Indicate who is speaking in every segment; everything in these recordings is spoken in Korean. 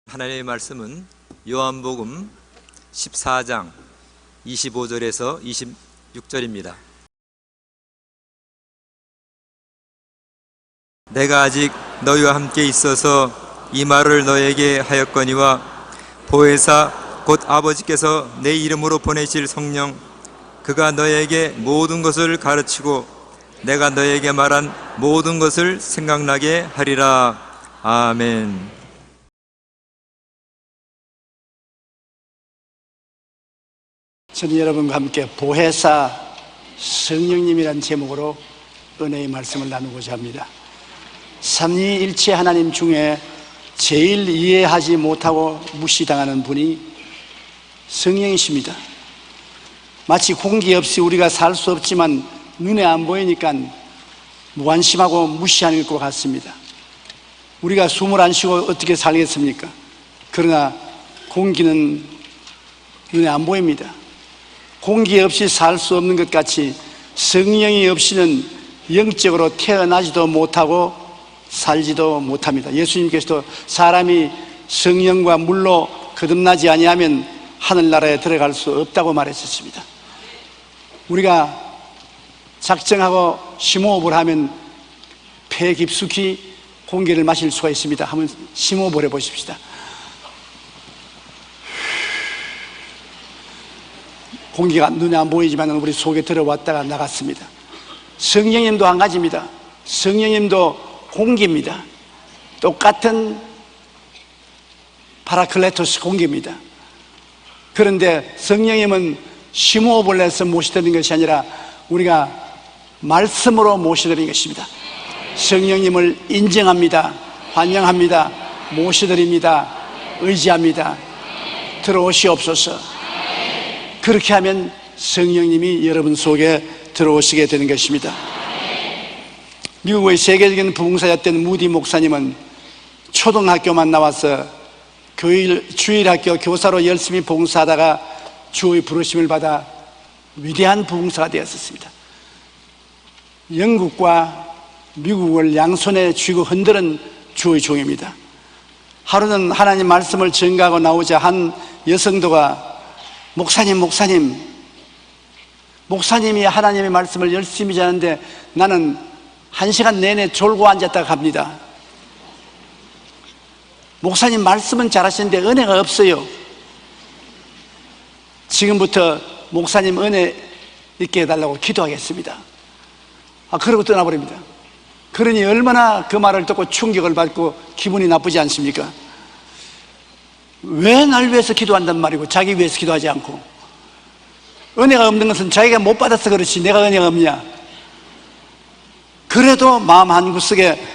Speaker 1: 하나님의 말씀은 요한복음 14장 25절에서 26절입니다. 내가 아직 너희와 함께 있어서 이 말을 너에게 하였거니와 보혜사 곧 아버지께서 내 이름으로 보내실 성령 그가 너에게 모든 것을 가르치고 내가 너에게 말한 모든 것을 생각나게 하리라. 아멘.
Speaker 2: 저는 여러분과 함께 보혜사 성령님이라는 제목으로 은혜의 말씀을 나누고자 합니다. 삼위일체 하나님 중에 제일 이해하지 못하고 무시당하는 분이 성령이십니다. 마치 공기 없이 우리가 살 수 없지만 눈에 안 보이니까 무관심하고 무시하는 것 같습니다. 우리가 숨을 안 쉬고 어떻게 살겠습니까? 그러나 공기는 눈에 안 보입니다. 공기 없이 살 수 없는 것 같이 성령이 없이는 영적으로 태어나지도 못하고 살지도 못합니다. 예수님께서도 사람이 성령과 물로 거듭나지 아니하면 하늘나라에 들어갈 수 없다고 말했었습니다. 우리가 작정하고 심호흡을 하면 폐 깊숙이 공기를 마실 수가 있습니다. 한번 심호흡을 해보십시다. 공기가 눈에 안 보이지만 우리 속에 들어왔다가 나갔습니다. 성령님도 한 가지입니다. 성령님도 공기입니다. 똑같은 파라클레토스 공기입니다. 그런데 성령님은 심호흡을 해서 모시드리는 것이 아니라 우리가 말씀으로 모시드리는 것입니다. 성령님을 인정합니다. 환영합니다. 모시드립니다. 의지합니다. 들어오시옵소서. 그렇게 하면 성령님이 여러분 속에 들어오시게 되는 것입니다. 미국의 세계적인 부흥사였던 무디 목사님은 초등학교만 나와서 주일학교 교사로 열심히 봉사하다가 주의 부르심을 받아 위대한 부흥사가 되었습니다. 영국과 미국을 양손에 쥐고 흔드는 주의 종입니다. 하루는 하나님 말씀을 전가하고 나오자 한 여성도가 목사님이 하나님의 말씀을 열심히 전하는데 나는 1시간 내내 졸고 앉았다 갑니다. 목사님 말씀은 잘하시는데 은혜가 없어요. 지금부터 목사님 은혜 있게 해달라고 기도하겠습니다. 그러고 떠나버립니다. 그러니 얼마나 그 말을 듣고 충격을 받고 기분이 나쁘지 않습니까? 왜 날 위해서 기도한단 말이고 자기 위해서 기도하지 않고, 은혜가 없는 것은 자기가 못 받아서 그렇지 내가 은혜가 없냐? 그래도 마음 한구석에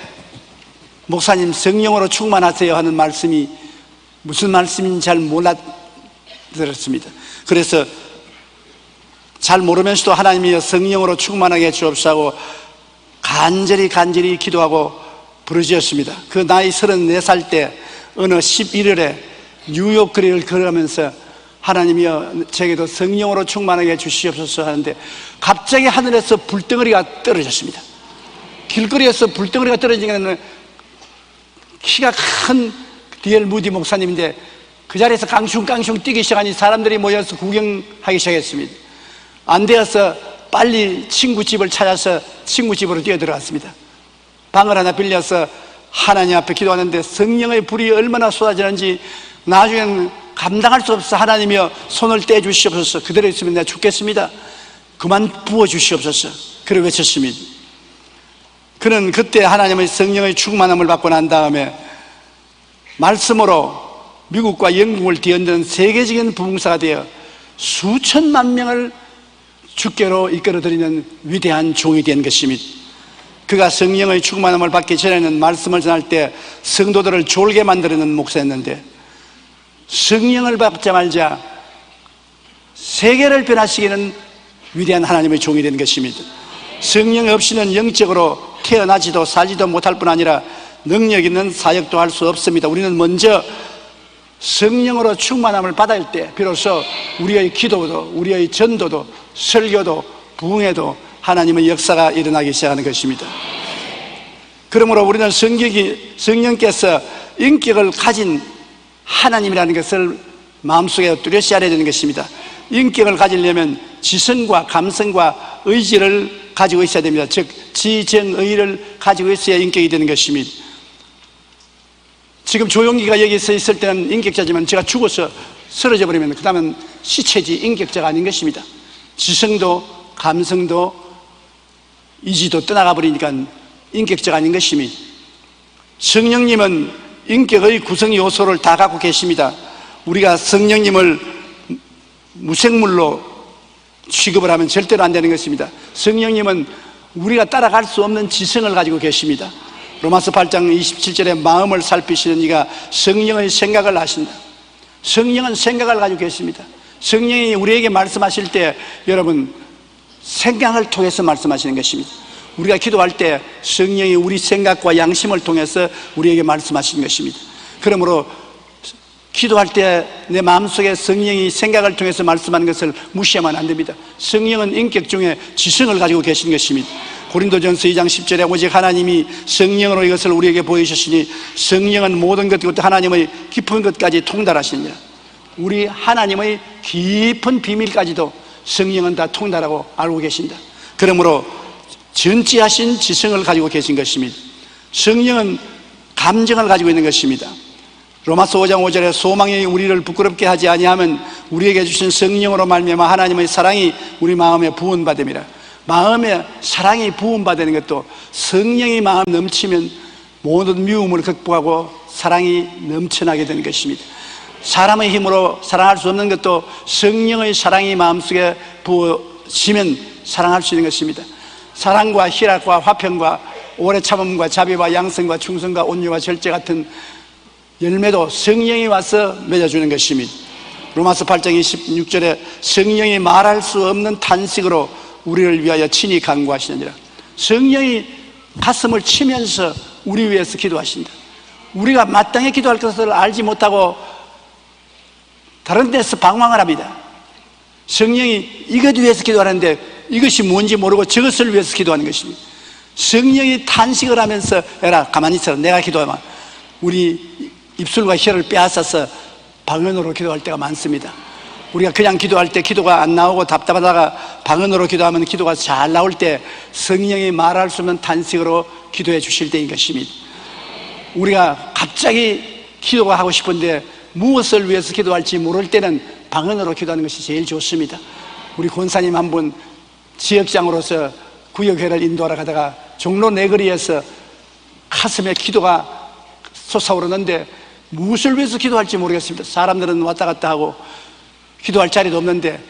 Speaker 2: 목사님 성령으로 충만하세요 하는 말씀이 무슨 말씀인지 잘 몰라들었습니다. 그래서 잘 모르면서도 하나님이 성령으로 충만하게 해주옵소서 하고 간절히 기도하고 부르짖었습니다. 그 나이 34살 때 어느 11월에 뉴욕 거리를 걸으면서 하나님이여 제게도 성령으로 충만하게 해주시옵소서 하는데 갑자기 하늘에서 불덩어리가 떨어졌습니다. 길거리에서 불덩어리가 떨어지는 키가 큰 D.L. 무디 목사님인데 그 자리에서 깡충깡충 뛰기 시작하니 사람들이 모여서 구경하기 시작했습니다. 안 되어서 빨리 친구 집을 찾아서 친구 집으로 뛰어들어갔습니다. 방을 하나 빌려서 하나님 앞에 기도하는데 성령의 불이 얼마나 쏟아지는지 나중에는 감당할 수 없어 하나님이여 손을 떼주시옵소서. 그대로 있으면 내가 죽겠습니다. 그만 부어주시옵소서. 그래 외쳤습니다. 그는 그때 하나님의 성령의 충만함을 받고 난 다음에 말씀으로 미국과 영국을 뒤흔드는 세계적인 부흥사가 되어 수천만 명을 주께로 이끌어들이는 위대한 종이 된 것입니다. 그가 성령의 충만함을 받기 전에는 말씀을 전할 때 성도들을 졸게 만드는 목사였는데 성령을 받자마자 세계를 변화시키는 위대한 하나님의 종이 된 것입니다. 성령 없이는 영적으로 태어나지도 살지도 못할 뿐 아니라 능력 있는 사역도 할 수 없습니다. 우리는 먼저 성령으로 충만함을 받을 때 비로소 우리의 기도도 우리의 전도도 설교도 부흥회도 하나님의 역사가 일어나기 시작하는 것입니다. 그러므로 우리는 성령께서 인격을 가진 하나님이라는 것을 마음속에 뚜렷이 알아야 되는 것입니다. 인격을 가지려면 지성과 감성과 의지를 가지고 있어야 됩니다. 즉 지정의를 가지고 있어야 인격이 되는 것입니다. 지금 조용기가 여기 서 있을 때는 인격자지만 제가 죽어서 쓰러져 버리면 그 다음은 시체지 인격자가 아닌 것입니다. 지성도 감성도 이지도 떠나가 버리니까 인격자가 아닌 것입니다. 성령님은 인격의 구성 요소를 다 갖고 계십니다. 우리가 성령님을 무생물로 취급을 하면 절대로 안 되는 것입니다. 성령님은 우리가 따라갈 수 없는 지성을 가지고 계십니다. 로마서 8장 27절에 마음을 살피시는 이가 성령의 생각을 아신다. 성령은 생각을 가지고 계십니다. 성령이 우리에게 말씀하실 때 여러분 생각을 통해서 말씀하시는 것입니다. 우리가 기도할 때 성령이 우리 생각과 양심을 통해서 우리에게 말씀하시는 것입니다. 그러므로 기도할 때 내 마음속에 성령이 생각을 통해서 말씀하는 것을 무시하면 안 됩니다. 성령은 인격 중에 지성을 가지고 계신 것입니다. 고린도전서 2장 10절에 오직 하나님이 성령으로 이것을 우리에게 보이셨으니 성령은 모든 것과 하나님의 깊은 것까지 통달하시느니라. 우리 하나님의 깊은 비밀까지도 성령은 다 통달하고 알고 계신다. 그러므로 전지하신 지성을 가지고 계신 것입니다. 성령은 감정을 가지고 있는 것입니다. 로마서 5장 5절에 소망이 우리를 부끄럽게 하지 아니하면 우리에게 주신 성령으로 말미암아 하나님의 사랑이 우리 마음에 부은바됨이라. 마음에 사랑이 부은바되는 것도 성령이 마음 넘치면 모든 미움을 극복하고 사랑이 넘쳐나게 되는 것입니다. 사람의 힘으로 사랑할 수 없는 것도 성령의 사랑이 마음속에 부어지면 사랑할 수 있는 것입니다. 사랑과 희락과 화평과 오래 참음과 자비와 양성과 충성과 온유와 절제 같은 열매도 성령이 와서 맺어주는 것입니다. 로마서 8장 26절에 성령이 말할 수 없는 탄식으로 우리를 위하여 친히 간구하시느니라. 성령이 가슴을 치면서 우리 위해서 기도하신다. 우리가 마땅히 기도할 것을 알지 못하고 다른 데서 방황을 합니다. 성령이 이것 위해서 기도하는데 이것이 뭔지 모르고 저것을 위해서 기도하는 것입니다. 성령이 탄식을 하면서 에라 가만히 있어라 내가 기도하면 우리 입술과 혀를 빼앗아서 방언으로 기도할 때가 많습니다. 우리가 그냥 기도할 때 기도가 안 나오고 답답하다가 방언으로 기도하면 기도가 잘 나올 때 성령이 말할 수 없는 탄식으로 기도해 주실 때인 것입니다. 우리가 갑자기 기도가 하고 싶은데 무엇을 위해서 기도할지 모를 때는 방언으로 기도하는 것이 제일 좋습니다. 우리 권사님 한 분 지역장으로서 구역회를 인도하러 가다가 종로 내거리에서 가슴에 기도가 솟아오르는데 무엇을 위해서 기도할지 모르겠습니다. 사람들은 왔다 갔다 하고 기도할 자리도 없는데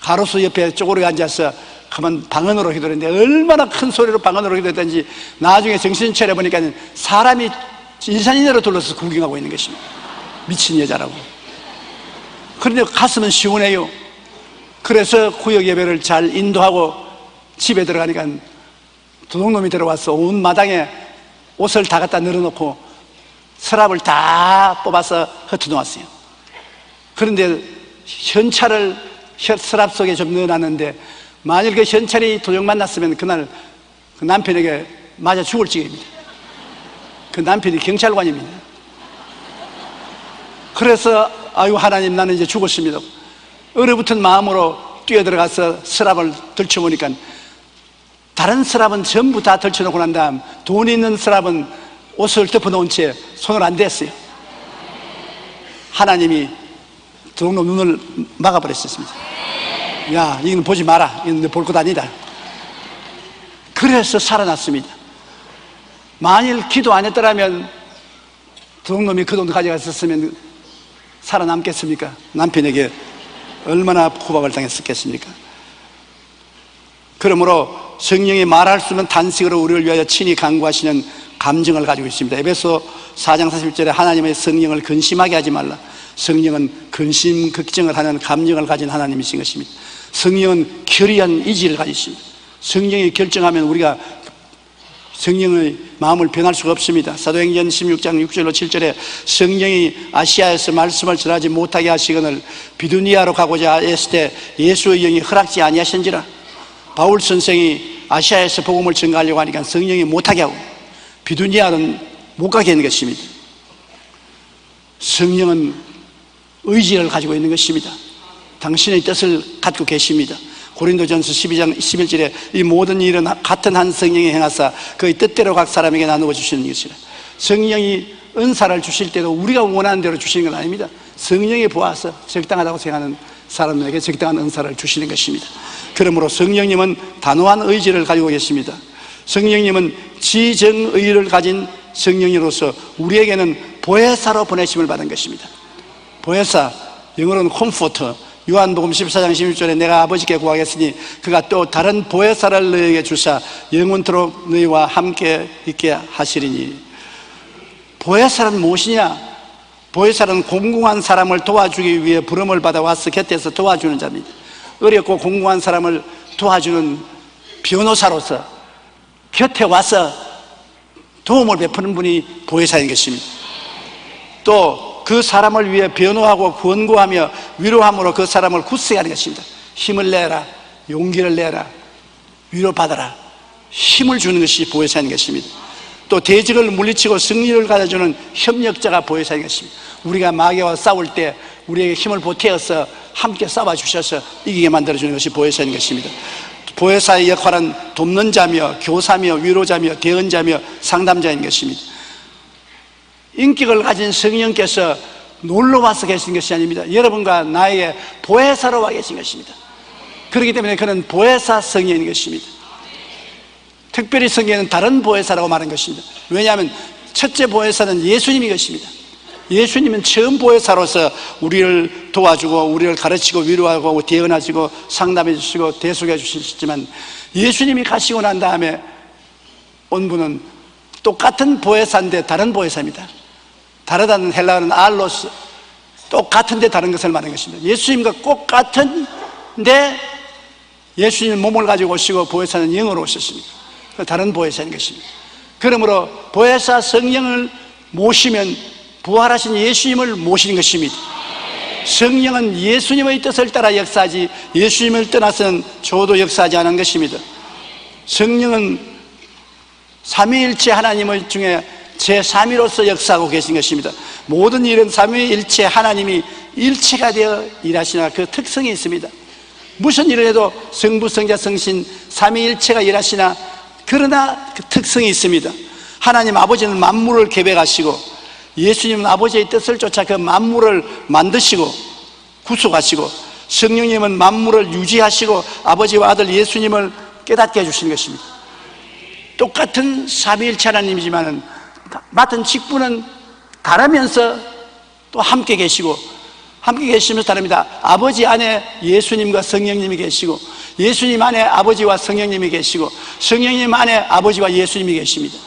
Speaker 2: 가로수 옆에 쪼그려 앉아서 가만 방언으로 기도했는데 얼마나 큰 소리로 방언으로 기도했던지 나중에 정신 차려보니까 사람이 인산인해로 둘러서 구경하고 있는 것입니다. 미친 여자라고. 그런데 가슴은 시원해요. 그래서 구역 예배를 잘 인도하고 집에 들어가니까 도둑놈이 들어와서 온 마당에 옷을 다 갖다 늘어놓고 서랍을 다 뽑아서 흩어놓았어요. 그런데 현찰을 서랍 속에 좀 넣어놨는데 만일 그 현찰이 도둑 만났으면 그날 그 남편에게 맞아 죽을 지경입니다. 그 남편이 경찰관입니다. 그래서 아유 하나님 나는 이제 죽었습니다. 얼어붙은 마음으로 뛰어들어가서 서랍을 들춰보니까 다른 서랍은 전부 다 들춰놓고 난 다음 돈 있는 서랍은 옷을 덮어놓은 채 손을 안 댔어요. 하나님이 도둑놈 눈을 막아버렸습니다. 야 이건 보지 마라. 이건 볼 것 아니다. 그래서 살아났습니다. 만일 기도 안 했더라면 도둑놈이 그 돈 가져갔었으면 살아남겠습니까? 남편에게 얼마나 구박을 당했었겠습니까? 그러므로 성령이 말할 수 없는 단식으로 우리를 위하여 친히 간구하시는 감정을 가지고 있습니다. 에베소 4장 41절에 하나님의 성령을 근심하게 하지 말라. 성령은 근심 걱정을 하는 감정을 가진 하나님이신 것입니다. 성령은 결의한 의지를 가지십니다. 성령이 결정하면 우리가 성령의 마음을 변할 수가 없습니다. 사도행전 16장 6절로 7절에 성령이 아시아에서 말씀을 전하지 못하게 하시거늘 비두니아로 가고자 했을 때 예수의 영이 허락지 아니하신지라. 바울 선생이 아시아에서 복음을 전가하려고 하니까 성령이 못하게 하고 비두니아는 못 가게 하는 것입니다. 성령은 의지를 가지고 있는 것입니다. 당신의 뜻을 갖고 계십니다. 고린도전서 12장 11절에 이 모든 일은 같은 한 성령이 행하사 그의 뜻대로 각 사람에게 나누어 주시는 것이라. 성령이 은사를 주실 때도 우리가 원하는 대로 주시는 건 아닙니다. 성령이 보아서 적당하다고 생각하는 사람에게 적당한 은사를 주시는 것입니다. 그러므로 성령님은 단호한 의지를 가지고 계십니다. 성령님은 지정의를 가진 성령으로서 우리에게는 보혜사로 보내심을 받은 것입니다. 보혜사, 영어로는 컴포터. 요한복음 14장 16절에 내가 아버지께 구하겠으니 그가 또 다른 보혜사를 너희에게 주사 영원토록 너희와 함께 있게 하시리니. 보혜사는 무엇이냐? 보혜사는 공공한 사람을 도와주기 위해 부름을 받아 와서 곁에서 도와주는 자입니다. 어렵고 공공한 사람을 도와주는 변호사로서 곁에 와서 도움을 베푸는 분이 보혜사인 것입니다. 또 그 사람을 위해 변호하고 권고하며 위로함으로 그 사람을 굳세게 하는 것입니다. 힘을 내라, 용기를 내라, 위로받아라, 힘을 주는 것이 보혜사인 것입니다. 또 대적을 물리치고 승리를 가져주는 협력자가 보혜사인 것입니다. 우리가 마귀와 싸울 때 우리에게 힘을 보태어서 함께 싸워주셔서 이기게 만들어주는 것이 보혜사인 것입니다. 보혜사의 역할은 돕는 자며 교사며 위로자며 대언자며 상담자인 것입니다. 인격을 가진 성령께서 놀러와서 계신 것이 아닙니다. 여러분과 나에게 보혜사로 와 계신 것입니다. 그렇기 때문에 그는 보혜사 성령인 것입니다. 특별히 성경에는 다른 보혜사라고 말한 것입니다. 왜냐하면 첫째 보혜사는 예수님이 것입니다. 예수님은 처음 보혜사로서 우리를 도와주고 우리를 가르치고 위로하고 대언하시고 상담해 주시고 대속해 주시지만 예수님이 가시고 난 다음에 온 분은 똑같은 보혜사인데 다른 보혜사입니다. 다르다는 헬라어는 알로스, 똑같은데 다른 것을 말하는 것입니다. 예수님과 꼭 같은데 예수님 몸을 가지고 오시고 보혜사는 영으로 오셨습니다. 다른 보혜사인 것입니다. 그러므로 보혜사 성령을 모시면 부활하신 예수님을 모시는 것입니다. 성령은 예수님의 뜻을 따라 역사하지 예수님을 떠나서는 저도 역사하지 않은 것입니다. 성령은 삼위일체 하나님의 중에 제3위로서 역사하고 계신 것입니다. 모든 일은 삼위일체 하나님이 일체가 되어 일하시나 그 특성이 있습니다. 무슨 일을 해도 성부, 성자, 성신 삼위일체가 일하시나 그러나 그 특성이 있습니다. 하나님 아버지는 만물을 계획하시고 예수님은 아버지의 뜻을 쫓아 그 만물을 만드시고 구속하시고 성령님은 만물을 유지하시고 아버지와 아들 예수님을 깨닫게 해주시는 것입니다. 똑같은 삼위일체 하나님이지만 맡은 직분은 다르면서 또 함께 계시고 함께 계시면서 다릅니다. 아버지 안에 예수님과 성령님이 계시고 예수님 안에 아버지와 성령님이 계시고 성령님 안에 아버지와 예수님이 계십니다.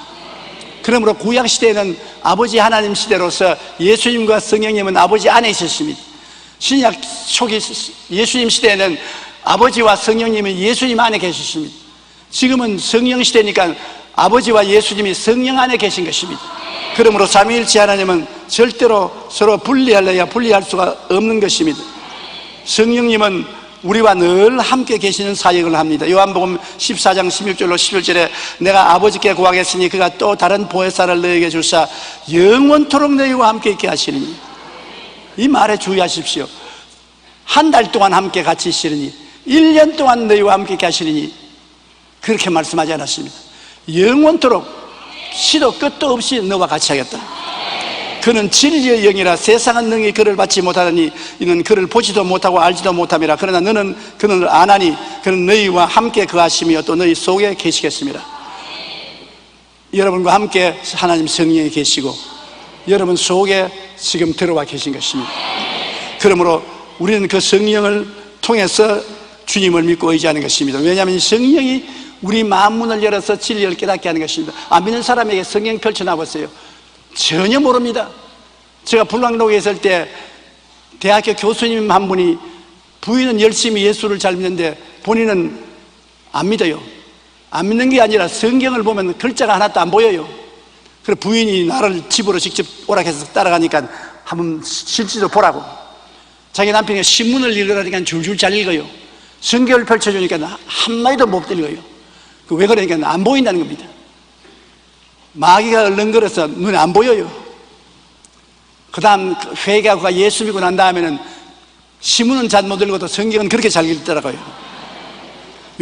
Speaker 2: 그러므로 구약시대에는 아버지 하나님 시대로서 예수님과 성령님은 아버지 안에 있었습니다. 신약 초기 예수님 시대에는 아버지와 성령님은 예수님 안에 계셨습니다. 지금은 성령 시대니까 아버지와 예수님이 성령 안에 계신 것입니다. 그러므로 삼위일체 하나님은 절대로 서로 분리할 수가 없는 것입니다. 성령님은 우리와 늘 함께 계시는 사역을 합니다. 요한복음 14장 16절로 17절에 내가 아버지께 구하겠으니 그가 또 다른 보혜사를 너희에게 주사 영원토록 너희와 함께 있게 하시리니. 이 말에 주의하십시오. 한 달 동안 함께 같이 있으리니 1년 동안 너희와 함께 있게 하시리니 그렇게 말씀하지 않았습니다. 영원토록 시도 끝도 없이 너와 같이 하겠다. 그는 진리의 영이라 세상은 능히 그를 받지 못하더니 이는 그를 보지도 못하고 알지도 못함이라. 그러나 너는 그는 아나니 그는 너희와 함께 거하시며 또 너희 속에 계시겠습니다. 여러분과 함께 하나님 성령이 계시고 여러분 속에 지금 들어와 계신 것입니다. 그러므로 우리는 그 성령을 통해서 주님을 믿고 의지하는 것입니다. 왜냐하면 성령이 우리 마음문을 열어서 진리를 깨닫게 하는 것입니다. 안 믿는 사람에게 성경 펼쳐놔보세요. 전혀 모릅니다. 제가 불광동에 있을 때 대학교 교수님 한 분이 부인은 열심히 예수를 잘 믿는데 본인은 안 믿어요. 안 믿는 게 아니라 성경을 보면 글자가 하나도 안 보여요. 그래서 부인이 나를 집으로 직접 오락해서 따라가니까 한번 실제로 보라고. 자기 남편이 신문을 읽으라니까 줄줄 잘 읽어요. 성경을 펼쳐주니까 한마디도 못 읽어요. 왜 그러니까 안 보인다는 겁니다. 마귀가 얼렁거려서 눈에 안 보여요. 그 다음 회개하고 예수 믿고 난 다음에는 시문은 잘 못 읽어도 성경은 그렇게 잘 읽더라고요.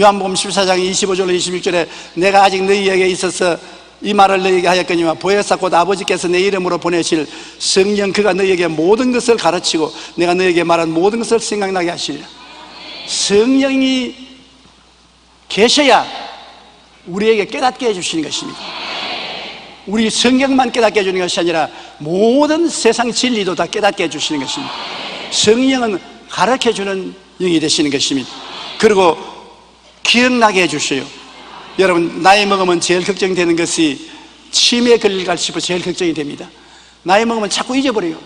Speaker 2: 요한복음 14장 25절로 26절에 내가 아직 너희에게 있어서 이 말을 너희에게 하였거니와 보혜사 곧 아버지께서 내 이름으로 보내실 성령 그가 너희에게 모든 것을 가르치고 내가 너희에게 말한 모든 것을 생각나게 하시리라. 성령이 계셔야 우리에게 깨닫게 해주시는 것입니다. 우리 성경만 깨닫게 해주는 것이 아니라 모든 세상 진리도 다 깨닫게 해주시는 것입니다. 성령은 가르쳐주는 영이 되시는 것입니다. 그리고 기억나게 해주셔요. 여러분, 나이 먹으면 제일 걱정되는 것이 치매에 걸릴까 싶어 제일 걱정이 됩니다. 나이 먹으면 자꾸 잊어버려요.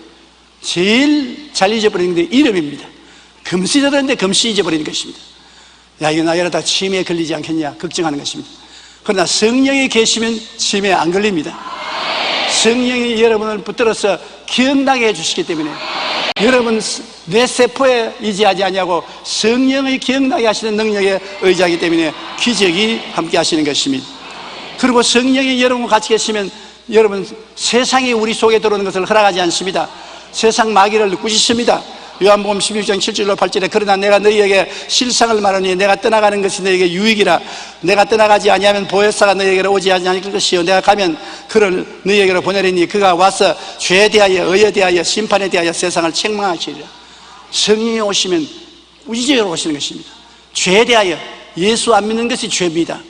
Speaker 2: 제일 잘 잊어버리는 게 이름입니다. 금시 들었는데 금시 잊어버리는 것입니다. 야, 이거 나 이러다 치매에 걸리지 않겠냐 걱정하는 것입니다. 그러나 성령이 계시면 치매에 안 걸립니다. 성령이 여러분을 붙들어서 기억나게 해주시기 때문에 여러분 뇌세포에 의지하지 아니하고 성령의 기억나게 하시는 능력에 의지하기 때문에 기적이 함께 하시는 것입니다. 그리고 성령이 여러분과 같이 계시면 여러분 세상이 우리 속에 들어오는 것을 허락하지 않습니다. 세상 마귀를 꾸짖습니다. 요한복음 16장 7절로 8절에 그러나 내가 너희에게 실상을 말하니 내가 떠나가는 것이 너희에게 유익이라. 내가 떠나가지 아니하면 보혜사가 너희에게로 오지 않을 것이요 내가 가면 그를 너희에게로 보내리니 그가 와서 죄에 대하여 의에 대하여 심판에 대하여 세상을 책망하시리라. 성령이 오시면 우주적으로 오시는 것입니다. 죄에 대하여 예수 안 믿는 것이 죄입니다.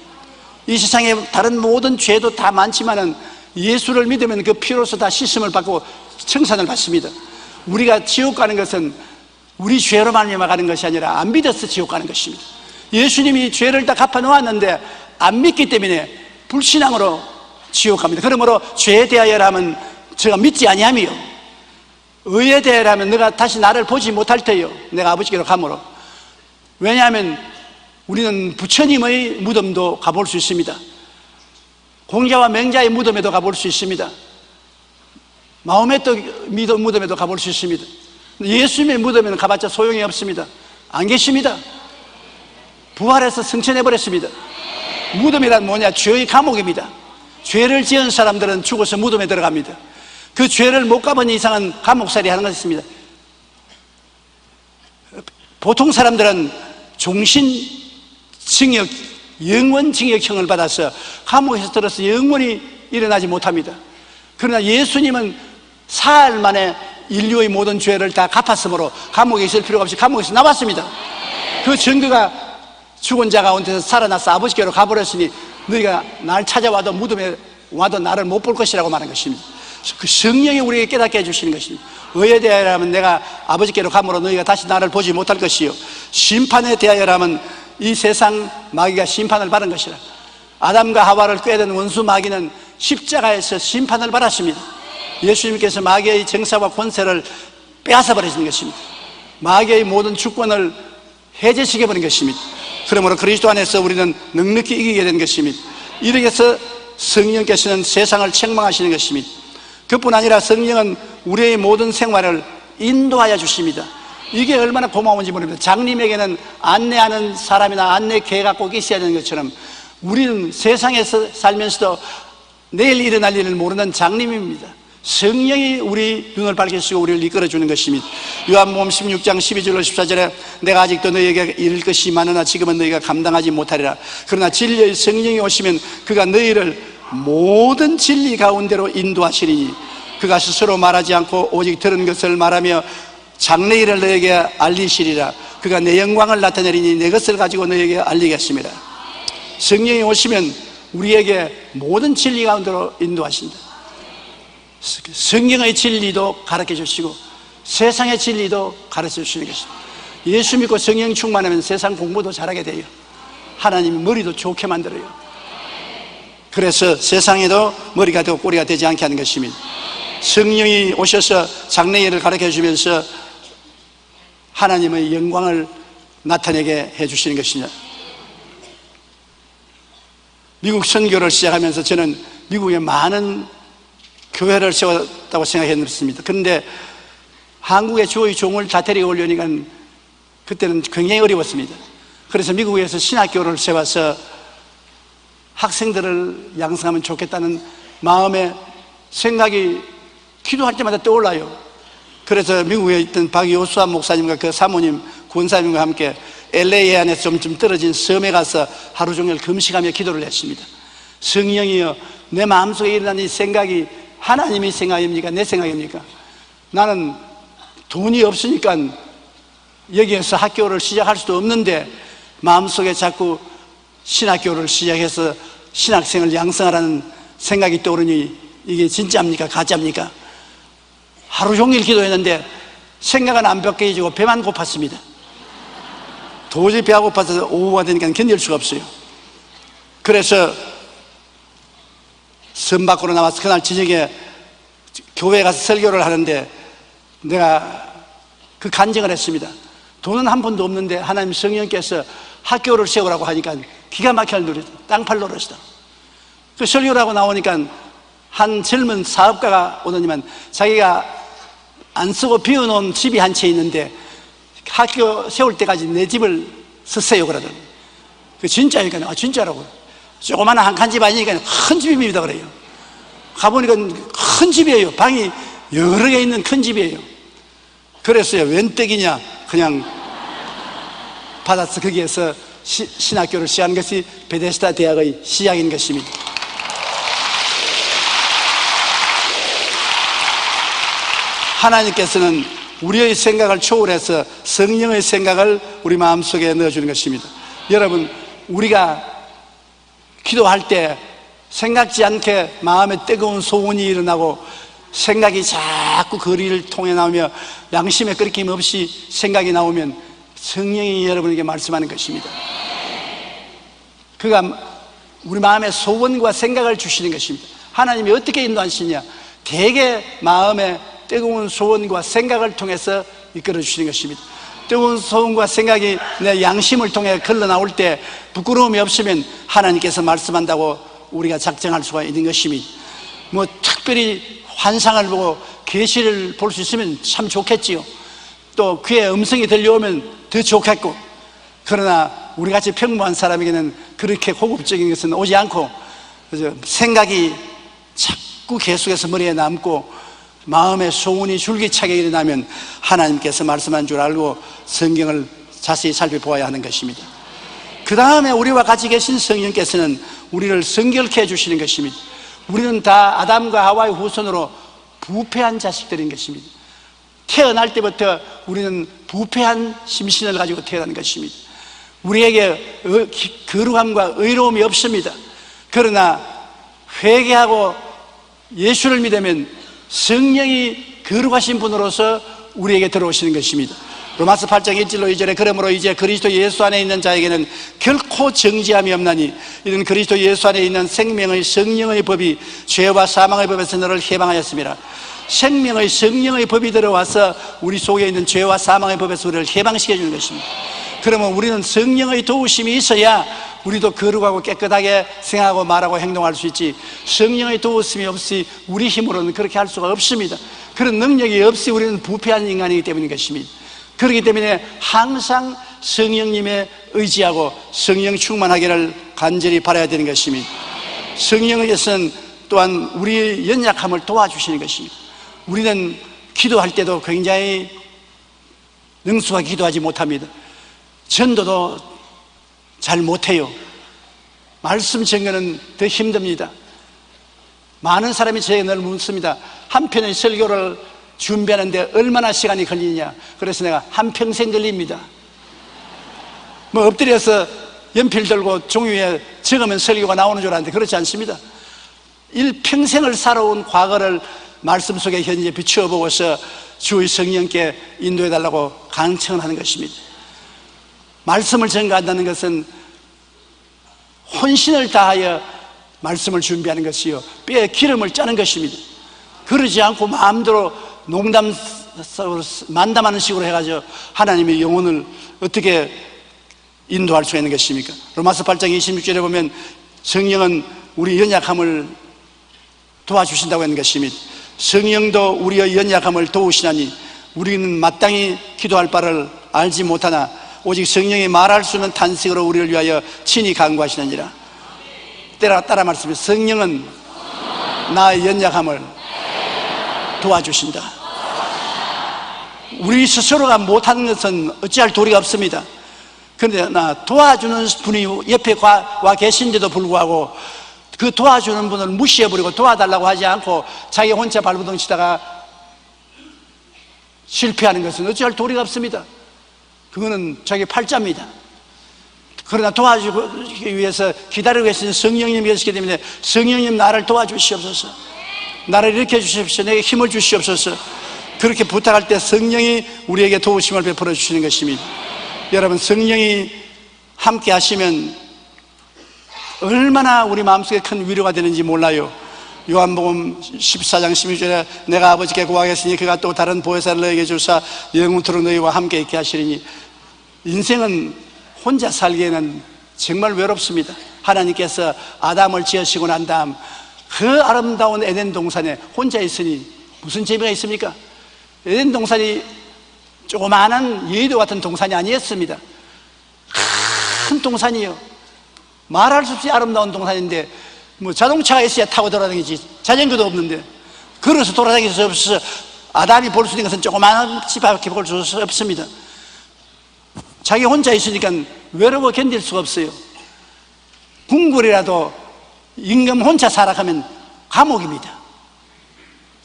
Speaker 2: 이 세상에 다른 모든 죄도 다 많지만은 예수를 믿으면 그 피로서 다 씻음을 받고 청산을 받습니다. 우리가 지옥 가는 것은 우리 죄로 말미암아 가는 것이 아니라 안 믿어서 지옥 가는 것입니다. 예수님이 죄를 다 갚아 놓았는데 안 믿기 때문에 불신앙으로 지옥 갑니다. 그러므로 죄에 대하여라면 제가 믿지 아니함이요 의에 대하여라면 너가 다시 나를 보지 못할 테요 내가 아버지께로 가므로. 왜냐하면 우리는 부처님의 무덤도 가볼 수 있습니다. 공자와 맹자의 무덤에도 가볼 수 있습니다. 마호메트 무덤에도 가볼 수 있습니다. 예수님의 무덤에는 가봤자 소용이 없습니다. 안 계십니다. 부활해서 승천해버렸습니다. 무덤이란 뭐냐? 죄의 감옥입니다. 죄를 지은 사람들은 죽어서 무덤에 들어갑니다. 그 죄를 못 가본 이상은 감옥살이 하는 것입니다. 보통 사람들은 종신징역, 영원징역형을 받아서 감옥에서 들어서 영원히 일어나지 못합니다. 그러나 예수님은 사흘 만에 인류의 모든 죄를 다 갚았으므로 감옥에 있을 필요가 없이 감옥에서 나왔습니다. 그 증거가 죽은 자 가운데서 살아나서 아버지께로 가버렸으니 너희가 날 찾아와도 무덤에 와도 나를 못 볼 것이라고 말한 것입니다. 그 성령이 우리에게 깨닫게 해주시는 것입니다. 의에 대하여라면 내가 아버지께로 가므로 너희가 다시 나를 보지 못할 것이요 심판에 대하여라면 이 세상 마귀가 심판을 받은 것이라. 아담과 하와를 꾀던 원수 마귀는 십자가에서 심판을 받았습니다. 예수님께서 마귀의 정사와 권세를 빼앗아 버리신 것입니다. 마귀의 모든 주권을 해제시켜버린 것입니다. 그러므로 그리스도 안에서 우리는 넉넉히 이기게 된 것입니다. 이렇게 해서 성령께서는 세상을 책망하시는 것입니다. 그뿐 아니라 성령은 우리의 모든 생활을 인도하여 주십니다. 이게 얼마나 고마운지 모릅니다. 장님에게는 안내하는 사람이나 안내계가 꼭 있어야 되는 것처럼 우리는 세상에서 살면서도 내일 일어날 일을 모르는 장님입니다. 성령이 우리 눈을 밝히시고 우리를 이끌어주는 것입니다. 요한복음 16장 12절로 14절에 내가 아직도 너희에게 이를 것이 많으나 지금은 너희가 감당하지 못하리라. 그러나 진리의 성령이 오시면 그가 너희를 모든 진리 가운데로 인도하시리니 그가 스스로 말하지 않고 오직 들은 것을 말하며 장래일을 너희에게 알리시리라. 그가 내 영광을 나타내리니 내 것을 가지고 너희에게 알리겠습니다. 성령이 오시면 우리에게 모든 진리 가운데로 인도하신다. 성경의 진리도 가르쳐 주시고 세상의 진리도 가르쳐 주시는 것입니다. 예수 믿고 성령 충만하면 세상 공부도 잘하게 돼요. 하나님이 머리도 좋게 만들어요. 그래서 세상에도 머리가 되고 꼬리가 되지 않게 하는 것입니다. 성령이 오셔서 장래일을 가르쳐 주면서 하나님의 영광을 나타내게 해주시는 것입니다. 미국 선교를 시작하면서 저는 미국에 많은 교회를 세웠다고 생각했습니다. 그런데 한국의 주의 종을 다 데리고 오려니까 그때는 굉장히 어려웠습니다. 그래서 미국에서 신학교를 세워서 학생들을 양성하면 좋겠다는 마음에 생각이 기도할 때마다 떠올라요. 그래서 미국에 있던 박요수아 목사님과 그 사모님, 권사님과 함께 LA 안에서 좀 떨어진 섬에 가서 하루 종일 금식하며 기도를 했습니다. 성령이여, 내 마음속에 일어난 이 생각이 하나님의 생각입니까? 내 생각입니까? 나는 돈이 없으니까 여기에서 학교를 시작할 수도 없는데 마음속에 자꾸 신학교를 시작해서 신학생을 양성하라는 생각이 떠오르니 이게 진짜입니까? 가짜입니까? 하루 종일 기도했는데 생각은 안 바뀌어지고 배만 고팠습니다. 도저히 배가 고파서 오후가 되니까 견딜 수가 없어요. 그래서 섬 밖으로 나와서 그날 저녁에 교회에 가서 설교를 하는데 내가 그 간증을 했습니다. 돈은 한 푼도 없는데 하나님 성령께서 학교를 세우라고 하니까 기가 막힐 노릇, 땅팔 노릇이다. 그 설교를 하고 나오니까 한 젊은 사업가가 오더니만 자기가 안 쓰고 비워놓은 집이 한 채 있는데 학교 세울 때까지 내 집을 쓰세요 그러더니 그 진짜니까 진짜라고. 조그마한 한 칸 집 아니니까 큰 집입니다 그래요. 가보니까 큰 집이에요. 방이 여러 개 있는 큰 집이에요. 그랬어요. 웬 떡이냐 그냥 받아서 거기에서 신학교를 시작한 것이 베데스다 대학의 시작인 것입니다. 하나님께서는 우리의 생각을 초월해서 성령의 생각을 우리 마음속에 넣어주는 것입니다. 여러분, 우리가 기도할 때 생각지 않게 마음에 뜨거운 소원이 일어나고 생각이 자꾸 거리를 통해 나오며 양심에 끄리낌 없이 생각이 나오면 성령이 여러분에게 말씀하는 것입니다. 그가 우리 마음에 소원과 생각을 주시는 것입니다. 하나님이 어떻게 인도하시냐? 대개 마음에 뜨거운 소원과 생각을 통해서 이끌어 주시는 것입니다. 뜨거운 소원과 생각이 내 양심을 통해 흘러나올 때 부끄러움이 없으면 하나님께서 말씀한다고 우리가 작정할 수가 있는 것입니다. 뭐 특별히 환상을 보고 계시를 볼 수 있으면 참 좋겠지요. 또 귀에 음성이 들려오면 더 좋겠고, 그러나 우리같이 평범한 사람에게는 그렇게 고급적인 것은 오지 않고 생각이 자꾸 계속해서 머리에 남고 마음의 소원이 줄기차게 일어나면 하나님께서 말씀한 줄 알고 성경을 자세히 살펴보아야 하는 것입니다. 그 다음에 우리와 같이 계신 성령께서는 우리를 성결케 해주시는 것입니다. 우리는 다 아담과 하와의 후손으로 부패한 자식들인 것입니다. 태어날 때부터 우리는 부패한 심신을 가지고 태어난 것입니다. 우리에게 거룩함과 의로움이 없습니다. 그러나 회개하고 예수를 믿으면 성령이 거룩하신 분으로서 우리에게 들어오시는 것입니다. 로마서 8장 1절로 2절에 그러므로 이제 그리스도 예수 안에 있는 자에게는 결코 정죄함이 없나니 이는 그리스도 예수 안에 있는 생명의 성령의 법이 죄와 사망의 법에서 너를 해방하였습니다. 생명의 성령의 법이 들어와서 우리 속에 있는 죄와 사망의 법에서 우리를 해방시켜 주는 것입니다. 그러면 우리는 성령의 도우심이 있어야 우리도 거룩하고 깨끗하게 생각하고 말하고 행동할 수 있지, 성령의 도우심이 없이 우리 힘으로는 그렇게 할 수가 없습니다. 그런 능력이 없이 우리는 부패한 인간이기 때문인 것입니다. 그렇기 때문에 항상 성령님의 의지하고 성령 충만하기를 간절히 바라야 되는 것입니다. 성령께서는 또한 우리의 연약함을 도와주시는 것입니다. 우리는 기도할 때도 굉장히 능숙하게 기도하지 못합니다. 전도도 잘 못해요. 말씀 전거는 더 힘듭니다. 많은 사람이 저에게 늘 묻습니다. 한 편의 설교를 준비하는데 얼마나 시간이 걸리냐. 그래서 내가 한평생 걸립니다. 뭐 엎드려서 연필 들고 종이에 적으면 설교가 나오는 줄 아는데 그렇지 않습니다. 일평생을 살아온 과거를 말씀 속에 현재 비추어보고서 주의 성령께 인도해달라고 간청을 하는 것입니다. 말씀을 전가한다는 것은 혼신을 다하여 말씀을 준비하는 것이요, 뼈에 기름을 짜는 것입니다. 그러지 않고 마음대로 만담하는 식으로 해가지고 하나님의 영혼을 어떻게 인도할 수 있는 것입니까? 로마서 8장 26절에 보면 성령은 우리 연약함을 도와주신다고 하는 것입니다. 성령도 우리의 연약함을 도우시나니 우리는 마땅히 기도할 바를 알지 못하나 오직 성령이 말할 수 없는 탄식으로 우리를 위하여 친히 간구하시느니라. 따라 말씀해. 성령은 나의 연약함을 도와주신다. 우리 스스로가 못하는 것은 어찌할 도리가 없습니다. 그런데 도와주는 분이 옆에 와 계신데도 불구하고 그 도와주는 분을 무시해버리고 도와달라고 하지 않고 자기 혼자 발버둥 치다가 실패하는 것은 어찌할 도리가 없습니다. 그거는 자기 팔자입니다. 그러나 도와주기 위해서 기다리고 계신 성령님이 계시기 때문에 성령님 나를 도와주시옵소서, 나를 일으켜 주십시오, 내게 힘을 주시옵소서, 그렇게 부탁할 때 성령이 우리에게 도우심을 베풀어 주시는 것입니다. 여러분, 성령이 함께 하시면 얼마나 우리 마음속에 큰 위로가 되는지 몰라요. 요한복음 14장 16절에 내가 아버지께 구하겠으니 그가 또 다른 보혜사를 너에게 주사 영원토록 너희와 함께 있게 하시리니. 인생은 혼자 살기에는 정말 외롭습니다. 하나님께서 아담을 지으시고 난 다음 그 아름다운 에덴 동산에 혼자 있으니 무슨 재미가 있습니까? 에덴 동산이 조그마한 여의도 같은 동산이 아니었습니다. 큰 동산이요, 말할 수 없이 아름다운 동산인데 뭐 자동차가 있어야 타고 돌아다니지 자전거도 없는데 걸어서 돌아다닐 수 없어서 아담이 볼 수 있는 것은 조그마한 집밖에 볼 수 없습니다. 자기 혼자 있으니까 외로워 견딜 수가 없어요. 궁궐이라도 임금 혼자 살아가면 감옥입니다.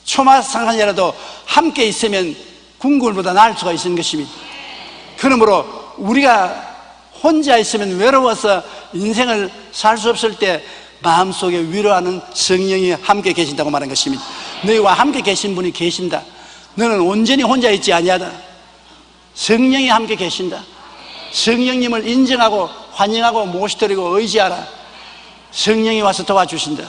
Speaker 2: 초마상한이라도 함께 있으면 궁궐보다 나을 수가 있는 것입니다. 그러므로 우리가 혼자 있으면 외로워서 인생을 살 수 없을 때 마음속에 위로하는 성령이 함께 계신다고 말한 것입니다. 너희와 함께 계신 분이 계신다. 너는 온전히 혼자 있지 아니하다. 성령이 함께 계신다. 성령님을 인정하고 환영하고 모시드리고 의지하라. 성령이 와서 도와주신다.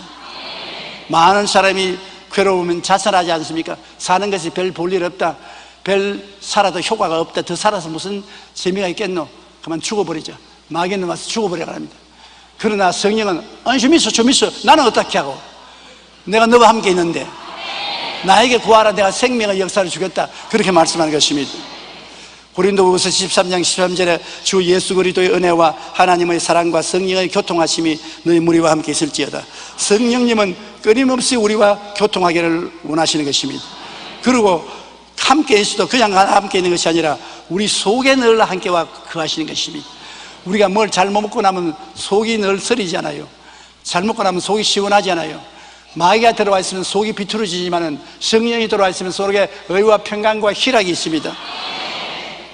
Speaker 2: 많은 사람이 괴로우면 자살하지 않습니까? 사는 것이 별 볼 일 없다, 별 살아도 효과가 없다, 더 살아서 무슨 재미가 있겠노, 그만 죽어버리자, 마귀는 와서 죽어버리라 합니다. 그러나 성령은 좀 있어, 나는 어떻게 하고, 내가 너와 함께 있는데 나에게 구하라, 내가 생명의 역사를 주겠다, 그렇게 말씀하는 것입니다. 고린도후서 13장 13절에 주 예수 그리스도의 은혜와 하나님의 사랑과 성령의 교통하심이 너희 무리와 함께 있을지어다. 성령님은 끊임없이 우리와 교통하기를 원하시는 것입니다. 그리고 함께 있어도 그냥 함께 있는 것이 아니라 우리 속에 늘 함께와 거하시는 것입니다. 우리가 뭘 잘못 먹고 나면 속이 늘 쓰리잖아요. 잘 먹고 나면 속이 시원하지 않아요. 마귀가 들어와 있으면 속이 비틀어지지만 성령이 들어와 있으면 속에 의와 평강과 희락이 있습니다.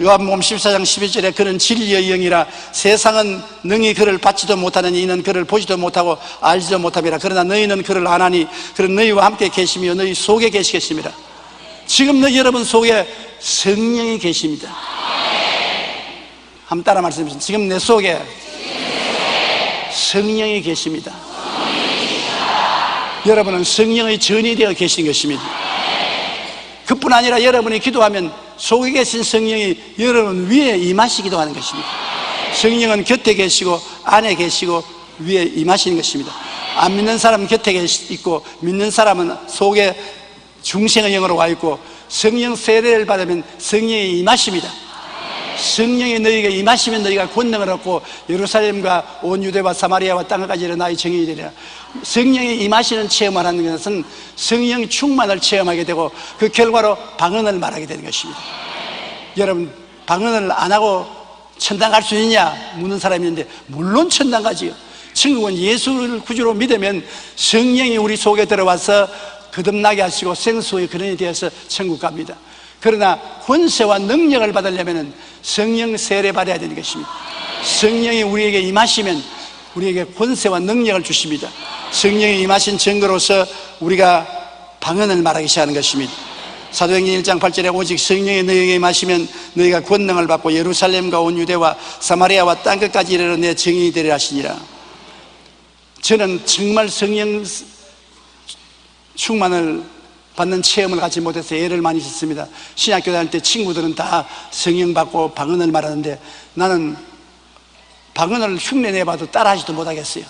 Speaker 2: 요한복음 14장 12절에 그는 진리의 영이라 세상은 능히 그를 받지도 못하느니 이는 그를 보지도 못하고 알지도 못함이라. 그러나 너희는 그를 아나니 그는 너희와 함께 계시며 너희 속에 계시겠습니다. 지금 너희 여러분 속에 성령이 계십니다. 한번 따라 말씀해 주세요. 지금 내 속에 성령이 계십니다. 여러분은 성령의 전이 되어 계신 것입니다. 그뿐 아니라 여러분이 기도하면 속에 계신 성령이 여러분 위에 임하시기도 하는 것입니다. 성령은 곁에 계시고 안에 계시고 위에 임하시는 것입니다. 안 믿는 사람은 곁에 있고 믿는 사람은 속에 중생의 영으로 와 있고 성령 세례를 받으면 성령이 임하십니다. 성령이 너희에게 임하시면 너희가 권능을 얻고 예루살렘과 온 유대와 사마리아와 땅까지 나의 증인이 되리라. 성령이 임하시는 체험을 하는 것은 성령 충만을 체험하게 되고 그 결과로 방언을 말하게 되는 것입니다. 여러분, 방언을 안 하고 천당 갈 수 있냐 묻는 사람이 있는데 물론 천당 가지요. 천국은 예수를 구주로 믿으면 성령이 우리 속에 들어와서 거듭나게 하시고 생수의 근원이 되어서 천국 갑니다. 그러나 권세와 능력을 받으려면 성령 세례 받아야 되는 것입니다. 성령이 우리에게 임하시면 우리에게 권세와 능력을 주십니다. 성령이 임하신 증거로서 우리가 방언을 말하기 시작하는 것입니다. 사도행전 1장 8절에 오직 성령이 너희에게 임하시면 너희가 권능을 받고 예루살렘과 온 유대와 사마리아와 땅끝까지 이르러 내 증인이 되리라 하시니라. 저는 정말 성령 충만을 받는 체험을 갖지 못해서 애를 많이 썼습니다. 신학교 다닐 때 친구들은 다 성령 받고 방언을 말하는데 나는 방언을 흉내 내봐도 따라하지도 못하겠어요.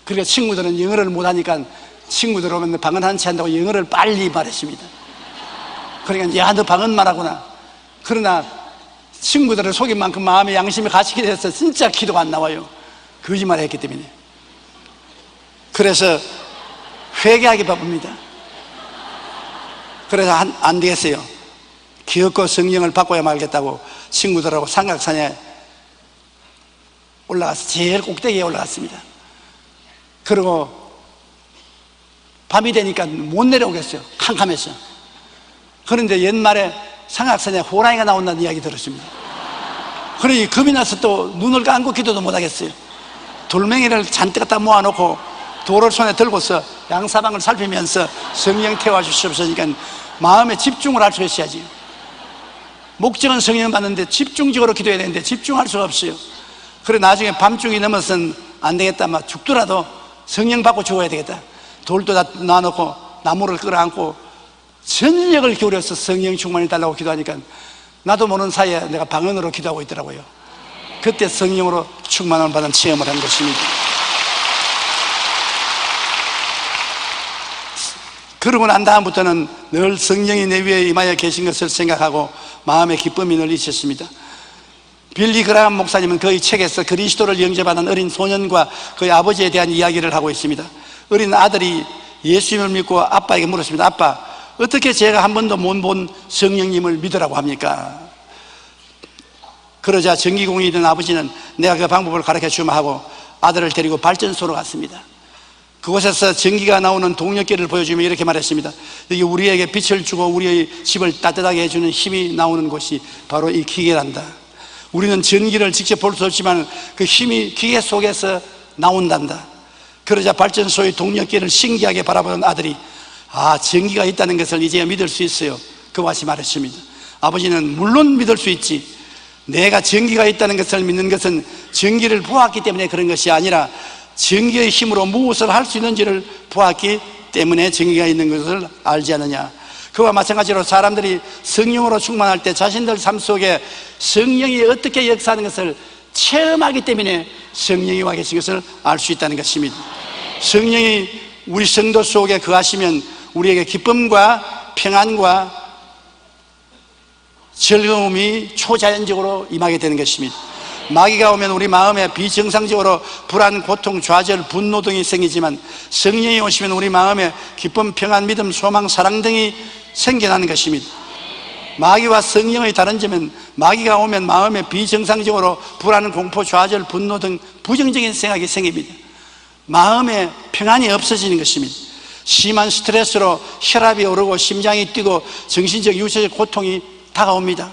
Speaker 2: 그러니까 친구들은 영어를 못하니까 친구들 오면 방언 한 채 한다고 영어를 빨리 말했습니다. 그러니까 야, 너 방언 말하구나. 그러나 친구들을 속인 만큼 마음의 양심이 가시게 돼서 진짜 기도가 안 나와요. 거짓말을 했기 때문에. 그래서 회개하기 바쁩니다. 그래서 안 되겠어요. 기어코 성령을 바꿔야 말겠다고 친구들하고 삼각산에 올라가서 제일 꼭대기에 올라갔습니다. 그리고 밤이 되니까 못 내려오겠어요. 캄캄해서. 그런데 옛말에 삼각산에 호랑이가 나온다는 이야기 들었습니다. 그러니 겁이 나서 또 눈을 감고 기도도 못 하겠어요. 돌멩이를 잔뜩 갖다 모아놓고 돌을 손에 들고서 양사방을 살피면서 성령 태워주시옵소니까 마음에 집중을 할 수 있어야지. 목적은 성령 받는데 집중적으로 기도해야 되는데 집중할 수가 없어요. 그래 나중에 밤중이 넘어서는 안 되겠다. 막 죽더라도 성령 받고 죽어야 되겠다. 돌도 다 놔놓고 나무를 끌어안고 전력을 기울여서 성령 충만이 달라고 기도하니까 나도 모르는 사이에 내가 방언으로 기도하고 있더라고요. 그때 성령으로 충만을 받은 체험을 한 것입니다. 그러고 난 다음부터는 늘 성령이 내 위에 임하여 계신 것을 생각하고 마음의 기쁨이 늘 있었습니다. 빌리 그라함 목사님은 그의 책에서 그리스도를 영접하는 어린 소년과 그의 아버지에 대한 이야기를 하고 있습니다. 어린 아들이 예수님을 믿고 아빠에게 물었습니다. 아빠, 어떻게 제가 한 번도 못 본 성령님을 믿으라고 합니까? 그러자 전기공이 있는 아버지는 내가 그 방법을 가르쳐 주마 하고 아들을 데리고 발전소로 갔습니다. 그곳에서 전기가 나오는 동력계를 보여주며 이렇게 말했습니다. 여기 우리에게 빛을 주고 우리의 집을 따뜻하게 해주는 힘이 나오는 곳이 바로 이 기계란다. 우리는 전기를 직접 볼 수 없지만 그 힘이 기계 속에서 나온단다. 그러자 발전소의 동력계를 신기하게 바라보는 아들이 전기가 있다는 것을 이제 믿을 수 있어요. 그와 같이 말했습니다. 아버지는 물론 믿을 수 있지. 내가 전기가 있다는 것을 믿는 것은 전기를 보았기 때문에 그런 것이 아니라 전기의 힘으로 무엇을 할 수 있는지를 보았기 때문에 전기가 있는 것을 알지 않느냐. 그와 마찬가지로 사람들이 성령으로 충만할 때 자신들 삶 속에 성령이 어떻게 역사하는 것을 체험하기 때문에 성령이 와 계신 것을 알 수 있다는 것입니다. 성령이 우리 성도 속에 거하시면 우리에게 기쁨과 평안과 즐거움이 초자연적으로 임하게 되는 것입니다. 마귀가 오면 우리 마음에 비정상적으로 불안, 고통, 좌절, 분노 등이 생기지만 성령이 오시면 우리 마음에 기쁨, 평안, 믿음, 소망, 사랑 등이 생겨나는 것입니다. 마귀와 성령의 다른 점은 마귀가 오면 마음에 비정상적으로 불안, 공포, 좌절, 분노 등 부정적인 생각이 생깁니다. 마음에 평안이 없어지는 것입니다. 심한 스트레스로 혈압이 오르고 심장이 뛰고 정신적, 육체적 고통이 다가옵니다.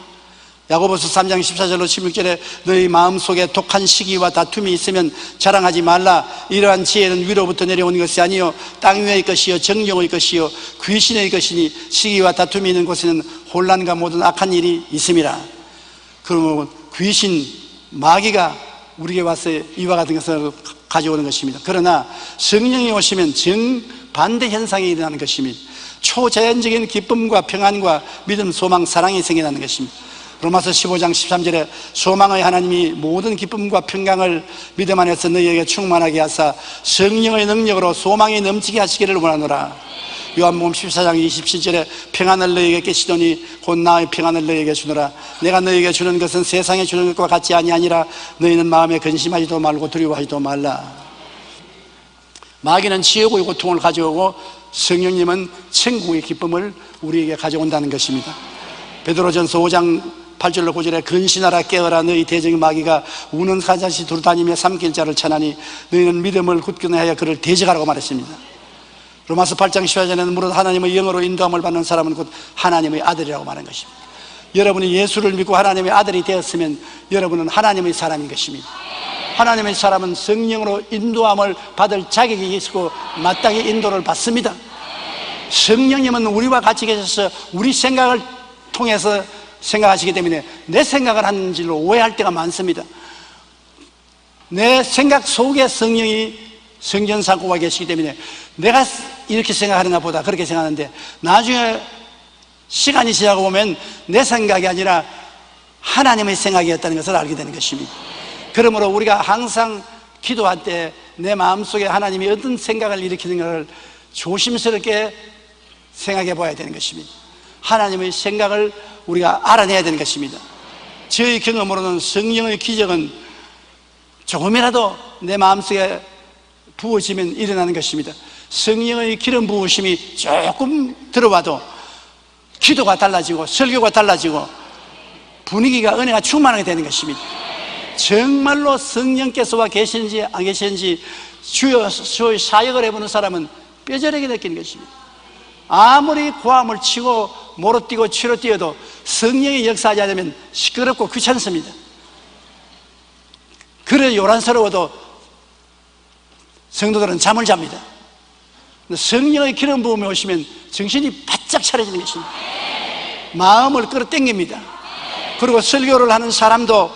Speaker 2: 야고보서 3장 14절로 16절에 너희 마음속에 독한 시기와 다툼이 있으면 자랑하지 말라. 이러한 지혜는 위로부터 내려오는 것이 아니요 땅 위의 것이요 정령의 것이요 귀신의 것이니 시기와 다툼이 있는 곳에는 혼란과 모든 악한 일이 있음이라. 그러면 귀신, 마귀가 우리에게 와서 이와 같은 것을 가져오는 것입니다. 그러나 성령이 오시면 정반대 현상이 일어나는 것입니다. 초자연적인 기쁨과 평안과 믿음, 소망, 사랑이 생겨나는 것입니다. 로마서 15장 13절에 소망의 하나님이 모든 기쁨과 평강을 믿음 안에서 너희에게 충만하게 하사 성령의 능력으로 소망이 넘치게 하시기를 원하노라. 요한복음 14장 27절에 평안을 너희에게 깨시더니 곧 나의 평안을 너희에게 주노라. 내가 너희에게 주는 것은 세상에 주는 것과 같이 아니하니라. 너희는 마음에 근심하지도 말고 두려워하지도 말라. 마귀는 지옥의 고통을 가져오고 성령님은 천국의 기쁨을 우리에게 가져온다는 것입니다. 베드로전서 5장 8절로 9절에 근신하라 깨어라 너희 대적의 마귀가 우는 사자같이 두루다니며 삼킬 자를 찾나니 너희는 믿음을 굳건히 하여 그를 대적하라고 말했습니다. 로마서 8장 14절에는 무릇 하나님의 영으로 인도함을 받는 사람은 곧 하나님의 아들이라고 말한 것입니다. 여러분이 예수를 믿고 하나님의 아들이 되었으면 여러분은 하나님의 사람인 것입니다. 하나님의 사람은 성령으로 인도함을 받을 자격이 있고 마땅히 인도를 받습니다. 성령님은 우리와 같이 계셔서 우리 생각을 통해서 생각하시기 때문에 내 생각을 하는 줄로 오해할 때가 많습니다. 내 생각 속에 성령이 성전 삼고가 계시기 때문에 내가 이렇게 생각하는가 보다 그렇게 생각하는데 나중에 시간이 지나고 보면 내 생각이 아니라 하나님의 생각이었다는 것을 알게 되는 것입니다. 그러므로 우리가 항상 기도할 때 내 마음속에 하나님이 어떤 생각을 일으키는가를 조심스럽게 생각해 봐야 되는 것입니다. 하나님의 생각을 우리가 알아내야 되는 것입니다. 저희 경험으로는 성령의 기적은 조금이라도 내 마음속에 부어지면 일어나는 것입니다. 성령의 기름 부으심이 조금 들어와도 기도가 달라지고 설교가 달라지고 분위기가, 은혜가 충만하게 되는 것입니다. 정말로 성령께서 와 계시는지 안 계시는지 주의 사역을 해보는 사람은 뼈저리게 느끼는 것입니다. 아무리 고함을 치고 모로 뛰고 치로 뛰어도 성령이 역사하지 않으면 시끄럽고 귀찮습니다. 그래 요란스러워도 성도들은 잠을 잡니다. 성령의 기름 부음에 오시면 정신이 바짝 차려지는 것입니다. 마음을 끌어당깁니다. 그리고 설교를 하는 사람도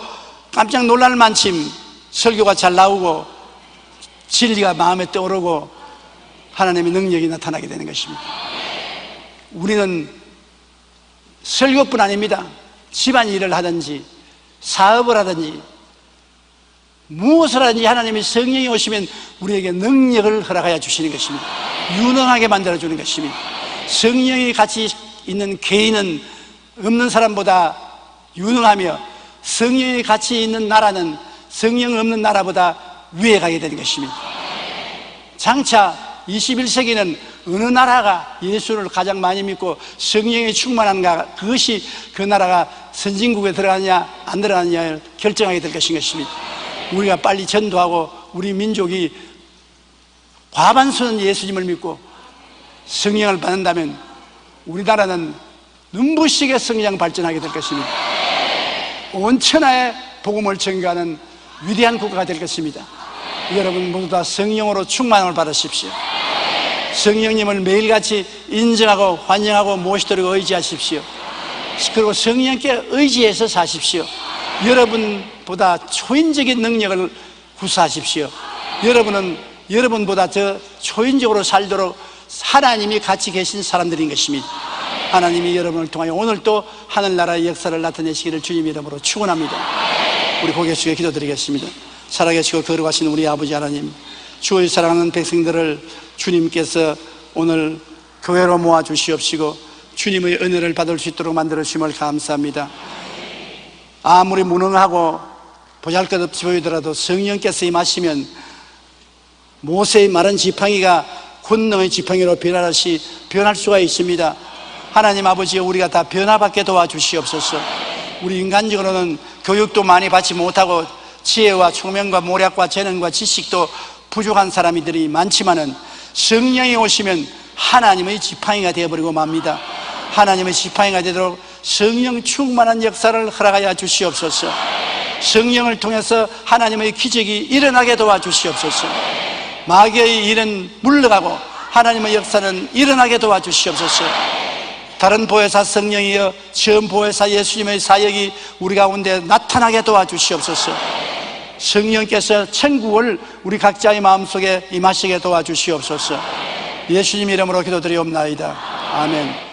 Speaker 2: 깜짝 놀랄 만큼 설교가 잘 나오고 진리가 마음에 떠오르고 하나님의 능력이 나타나게 되는 것입니다. 우리는 설교뿐 아닙니다. 집안일을 하든지 사업을 하든지 무엇을 하든지 하나님의 성령이 오시면 우리에게 능력을 허락하여 주시는 것입니다. 유능하게 만들어주는 것입니다. 성령이 같이 있는 개인은 없는 사람보다 유능하며 성령이 같이 있는 나라는 성령 없는 나라보다 위에 가게 되는 것입니다. 장차 21세기는 어느 나라가 예수를 가장 많이 믿고 성령이 충만한가, 그것이 그 나라가 선진국에 들어가느냐 안 들어가느냐를 결정하게 될 것입니다. 우리가 빨리 전도하고 우리 민족이 과반수는 예수님을 믿고 성령을 받는다면 우리나라는 눈부시게 성장 발전하게 될 것입니다. 온 천하에 복음을 전가하는 위대한 국가가 될 것입니다. 여러분 모두 다 성령으로 충만함을 받으십시오. 성령님을 매일같이 인정하고 환영하고 모시도록 의지하십시오. 그리고 성령께 의지해서 사십시오. 여러분보다 초인적인 능력을 구사하십시오. 여러분은 여러분보다 더 초인적으로 살도록 하나님이 같이 계신 사람들인 것입니다. 하나님이 여러분을 통하여 오늘 또 하늘나라의 역사를 나타내시기를 주님 이름으로 축원합니다. 우리 고개 숙여 기도드리겠습니다. 살아계시고 거룩하신 우리 아버지 하나님, 주의 사랑하는 백성들을 주님께서 오늘 교회로 모아 주시옵시고 주님의 은혜를 받을 수 있도록 만들어 주심을 감사합니다. 아무리 무능하고 보잘것없이 보이더라도 성령께서 임하시면 모세의 마른 지팡이가 권능의 지팡이로 변하듯이 변할 수가 있습니다. 하나님 아버지, 우리가 다 변화받게 도와주시옵소서. 우리 인간적으로는 교육도 많이 받지 못하고 지혜와 총명과 모략과 재능과 지식도 부족한 사람들이 많지만은 성령이 오시면 하나님의 지팡이가 되어버리고 맙니다. 하나님의 지팡이가 되도록 성령 충만한 역사를 허락하여 주시옵소서. 성령을 통해서 하나님의 기적이 일어나게 도와주시옵소서. 마귀의 일은 물러가고 하나님의 역사는 일어나게 도와주시옵소서. 다른 보혜사 성령이여 처음 보혜사 예수님의 사역이 우리 가운데 나타나게 도와주시옵소서. 성령께서 천국을 우리 각자의 마음속에 임하시게 도와주시옵소서. 예수님 이름으로 기도드리옵나이다. 아멘.